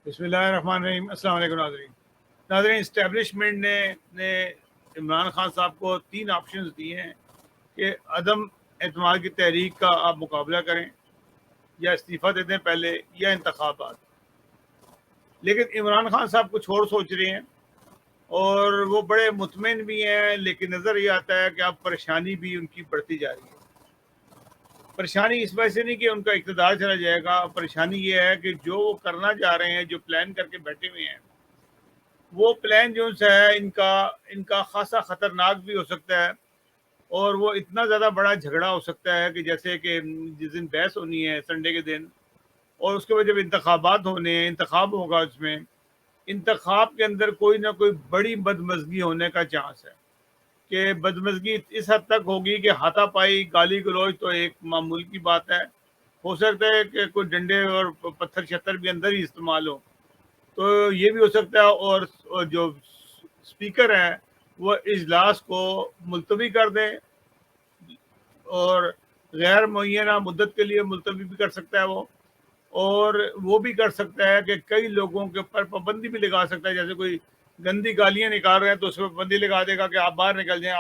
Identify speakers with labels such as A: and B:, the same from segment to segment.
A: بسم اللہ الرحمن الرحیم. السلام علیکم ناظرین. اسٹیبلشمنٹ نے عمران خان صاحب کو 3 آپشنز دیے ہیں کہ عدم اعتماد کی تحریک کا آپ مقابلہ کریں یا استعفیٰ دے دیں پہلے یا انتخابات. لیکن عمران خان صاحب کچھ اور سوچ رہے ہیں اور وہ بڑے مطمئن بھی ہیں، لیکن نظر یہ آتا ہے کہ اب پریشانی بھی ان کی بڑھتی جا رہی ہے. پریشانی اس وجہ سے نہیں کہ ان کا اقتدار چلا جائے گا، پریشانی یہ ہے کہ جو وہ کرنا چاہ رہے ہیں، جو پلان کر کے بیٹھے ہوئے ہیں، وہ پلان جو ہے ان کا خاصا خطرناک بھی ہو سکتا ہے، اور وہ اتنا زیادہ بڑا جھگڑا ہو سکتا ہے کہ جیسے کہ جس دن بحث ہونی ہے سنڈے کے دن، اور اس کے بعد جب انتخابات ہونے ہیں، انتخاب ہوگا، اس میں انتخاب کے اندر کوئی نہ کوئی بڑی بدمزگی ہونے کا چانس ہے کہ بدمزگی اس حد تک ہوگی کہ ہاتھا پائی، گالی گلوچ تو ایک معمول کی بات ہے، ہو سکتا ہے کہ کوئی ڈنڈے اور پتھر شتر بھی اندر ہی استعمال ہو، تو یہ بھی ہو سکتا ہے. اور جو اسپیکر ہے وہ اجلاس کو ملتوی کر دیں، اور غیر معینہ مدت کے لیے ملتوی بھی کر سکتا ہے وہ، اور وہ بھی کر سکتا ہے کہ کئی لوگوں کے اوپر پابندی بھی لگا سکتا ہے. جیسے کوئی گندی گالیاں نکال رہے ہیں تو اس پہ پابندی لگا دے گا کہ آپ باہر نکل جائیں،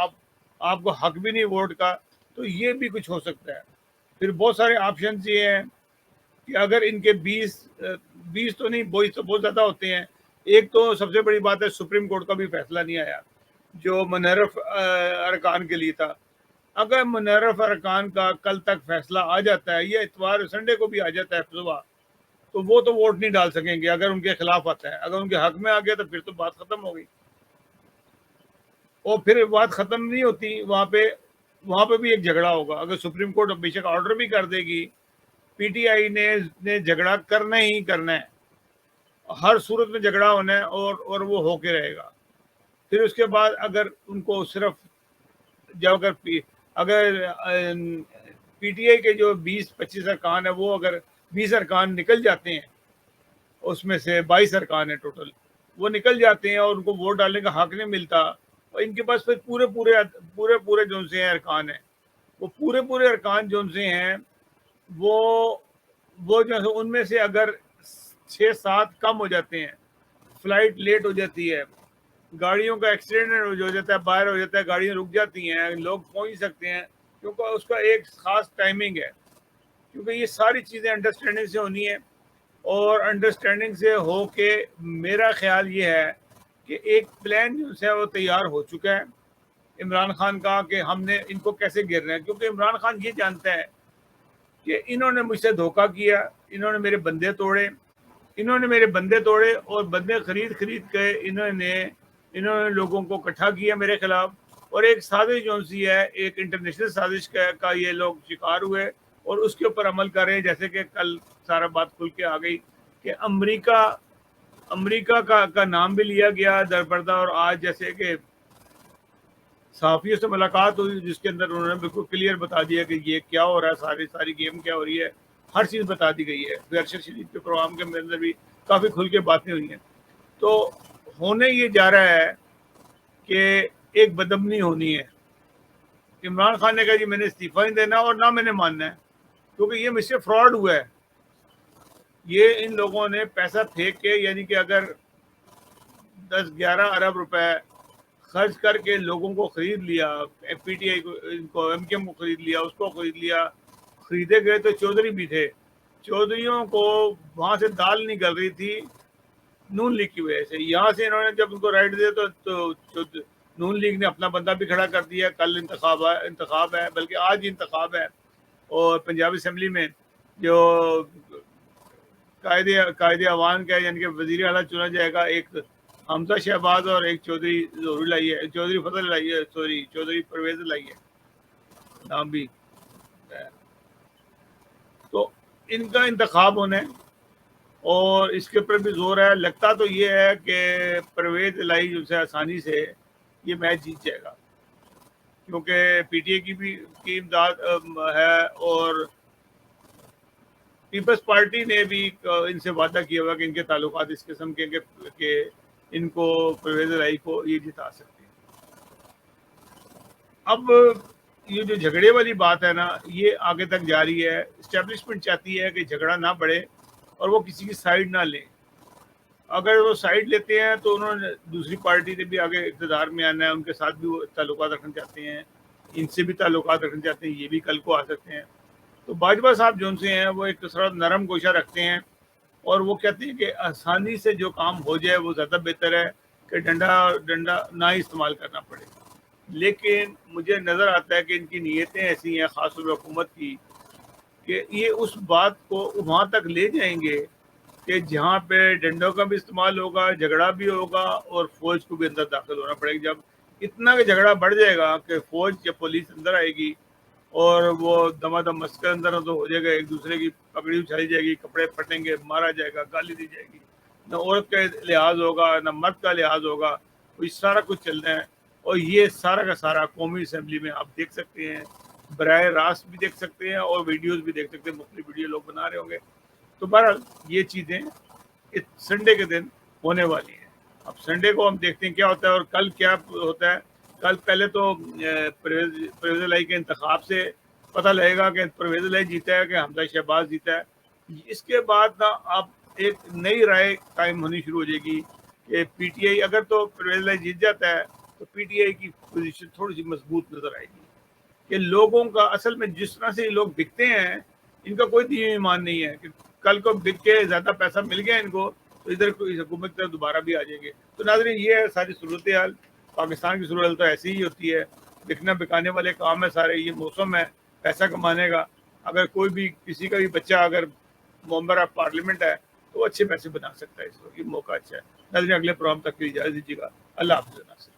A: آپ کو حق بھی نہیں ووٹ کا. تو یہ بھی کچھ ہو سکتا ہے. پھر بہت سارے آپشنز یہ ہیں کہ اگر ان کے 20 تو نہیں، بہت زیادہ ہوتے ہیں. ایک تو سب سے بڑی بات ہے، سپریم کورٹ کا بھی فیصلہ نہیں آیا جو منحرف ارکان کے لیے تھا. اگر منحرف ارکان کا کل تک فیصلہ آ جاتا ہے، یا اتوار سنڈے کو بھی آ جاتا ہے صبح، تو وہ تو ووٹ نہیں ڈال سکیں گے اگر ان کے خلاف آتا ہے. اگر ان کے حق میں آ گیا تو پھر تو بات ختم ہو گئی. اور پھر بات ختم نہیں ہوتی، وہاں پہ بھی ایک جھگڑا ہوگا. اگر سپریم کورٹ بے شک آرڈر بھی کر دے گی، پی ٹی آئی نے جھگڑا کرنا ہی کرنا ہے، ہر صورت میں جھگڑا ہونا ہے، اور وہ ہو کے رہے گا. پھر اس کے بعد اگر ان کو صرف جب اگر پی ٹی آئی کے جو 20-25 ارکان ہیں، وہ اگر 20 ارکان نکل جاتے ہیں، اس میں سے 22 ارکان ہیں ٹوٹل، وہ نکل جاتے ہیں اور ان کو ووٹ ڈالنے کا حق نہیں ملتا، اور ان کے پاس پھر پورے جو سے ارکان ہیں، وہ پورے ارکان جو سے ہیں، وہ جو ہے ان میں سے اگر 6-7 کم ہو جاتے ہیں، فلائٹ لیٹ ہو جاتی ہے، گاڑیوں کا ایکسیڈنٹ ہو جاتا ہے، باہر ہو جاتا ہے، گاڑیاں رک جاتی ہیں، لوگ پہنچ سکتے ہیں، کیونکہ اس کا ایک خاص ٹائمنگ ہے. کیونکہ یہ ساری چیزیں انڈرسٹینڈنگ سے ہونی ہے، اور انڈرسٹینڈنگ سے ہو کے میرا خیال یہ ہے کہ ایک پلان جو ہے وہ تیار ہو چکا ہے عمران خان کا کہ ہم نے ان کو کیسے گرنا ہے. کیونکہ عمران خان یہ جانتا ہے کہ انہوں نے مجھ سے دھوکہ کیا، انہوں نے میرے بندے توڑے، اور بندے خرید کے انہوں نے لوگوں کو اکٹھا کیا میرے خلاف، اور ایک سازش جو سی ہے، ایک انٹرنیشنل سازش کا یہ لوگ شکار ہوئے، اور اس کے اوپر عمل کر رہے ہیں. جیسے کہ کل سارا بات کھل کے آ گئی کہ امریکہ کا نام بھی لیا گیا درپردہ، اور آج جیسے کہ صحافیوں سے ملاقات ہوئی جس کے اندر انہوں نے بالکل کلیئر بتا دیا کہ یہ کیا ہو رہا ہے، ساری گیم کیا ہو رہی ہے، ہر چیز بتا دی گئی ہے. پھر ارشد شریف کے پروگرام کے اندر بھی کافی کھل کے باتیں ہوئی ہیں. تو ہونے یہ جا رہا ہے کہ ایک بدامنی ہونی ہے. عمران خان نے کہا جی میں نے استعفیٰ نہیں دینا اور نہ میں نے ماننا ہے، کیونکہ یہ مجھ سے فراڈ ہوا ہے. یہ ان لوگوں نے پیسہ پھینک کے، یعنی کہ اگر 10-11 ارب روپے خرچ کر کے لوگوں کو خرید لیا، پی ٹی آئی کو ایم کیو ایم کو خرید لیا، اس کو خرید لیا، خریدے گئے تو چودھری بھی تھے. چودھریوں کو وہاں سے دال نہیں گل رہی تھی نون لیگ کی وجہ سے. یہاں سے انہوں نے جب ان کو رائٹ دیا تو نون لیگ نے اپنا بندہ بھی کھڑا کر دیا. کل انتخاب ہے، بلکہ آج انتخاب ہے، اور پنجاب اسمبلی میں جو قائد عوام کا یعنی کہ وزیر اعلیٰ چنا جائے گا، ایک حمزہ شہباز اور ایک چودھری ظہور لائی ہے، چودھری فضل لائی ہے، چودھری پرویز لائی ہے نام بھی. تو ان کا انتخاب ہونا ہے، اور اس کے اوپر بھی زور ہے. لگتا تو یہ ہے کہ پرویز لائی جو سے آسانی سے یہ میچ جیت جائے گا، کیونکہ پی ٹی اے کی امداد ہے، اور پیپلز پارٹی نے بھی ان سے وعدہ کیا ہوا کہ ان کے تعلقات اس قسم کے کہ ان کو پرویز لائی کو یہ جتا سکتے ہیں. اب یہ جو جھگڑے والی بات ہے نا، یہ آگے تک جاری ہے. اسٹیبلشمنٹ چاہتی ہے کہ جھگڑا نہ بڑھے اور وہ کسی کی سائیڈ نہ لیں. اگر وہ سائڈ لیتے ہیں تو انہوں نے دوسری پارٹی نے بھی آگے اقتدار میں آنا ہے، ان کے ساتھ بھی وہ تعلقات رکھنا چاہتے ہیں، ان سے بھی تعلقات رکھنا چاہتے ہیں، یہ بھی کل کو آ سکتے ہیں. تو باجوہ صاحب جو ان سے ہیں وہ ایک تھوڑا نرم گوشہ رکھتے ہیں، اور وہ کہتے ہیں کہ آسانی سے جو کام ہو جائے وہ زیادہ بہتر ہے کہ ڈنڈا نہ ہی استعمال کرنا پڑے. لیکن مجھے نظر آتا ہے کہ ان کی نیتیں ایسی ہیں، خاص طور پہ حکومت کی، کہ یہ اس بات کو وہاں تک لے جائیں گے کہ جہاں پہ ڈنڈوں کا بھی استعمال ہوگا، جھگڑا بھی ہوگا، اور فوج کو بھی اندر داخل ہونا پڑے گا. جب اتنا کہ جھگڑا بڑھ جائے گا کہ فوج یا پولیس اندر آئے گی اور وہ دمادم مسکر اندر تو ہو جائے گا، ایک دوسرے کی پگڑی اچھائی جائے گی، کپڑے پھٹیں گے، مارا جائے گا، گالی دی جائے گی، نہ عورت کا لحاظ ہوگا نہ مرد کا لحاظ ہوگا. تو یہ سارا کچھ چل رہا ہے، اور یہ سارا کا سارا قومی اسمبلی میں آپ دیکھ سکتے ہیں، براہ راست بھی دیکھ سکتے ہیں اور ویڈیوز بھی دیکھ سکتے ہیں، مختلف ویڈیو لوگ بنا رہے ہوں گے. تو بہرحال یہ چیزیں اس سنڈے کے دن ہونے والی ہیں. اب سنڈے کو ہم دیکھتے ہیں کیا ہوتا ہے اور کل کیا ہوتا ہے. کل پہلے تو پرویز الہی کے انتخاب سے پتہ لگے گا کہ پرویز الہی جیتا ہے کہ حمزہ شہباز جیتا ہے. اس کے بعد نا اب ایک نئی رائے قائم ہونی شروع ہو جائے گی کہ پی ٹی آئی اگر تو پرویز الہی جیت جاتا ہے تو پی ٹی آئی کی پوزیشن تھوڑی سی مضبوط نظر آئے گی، کہ لوگوں کا اصل میں جس طرح سے یہ لوگ بکتے ہیں ان کا کوئی دین ایمان نہیں ہے کہ کل کو بک کے زیادہ پیسہ مل گیا ان کو تو ادھر کوئی حکومت کی طرف دوبارہ بھی آ جائیں گے. تو ناظرین یہ ہے ساری صورتحال. پاکستان کی صورت تو ایسی ہی ہوتی ہے، بکنا بکانے والے کام ہے سارے، یہ موسم ہے پیسہ کمانے کا. اگر کوئی بھی کسی کا بھی بچہ اگر ممبر آف پارلیمنٹ ہے تو وہ اچھے پیسے بنا سکتا ہے، اس وقت یہ موقع اچھا ہے. ناظرین اگلے پروگرام تک کی اجازت دیجیے گا. اللہ حافظ.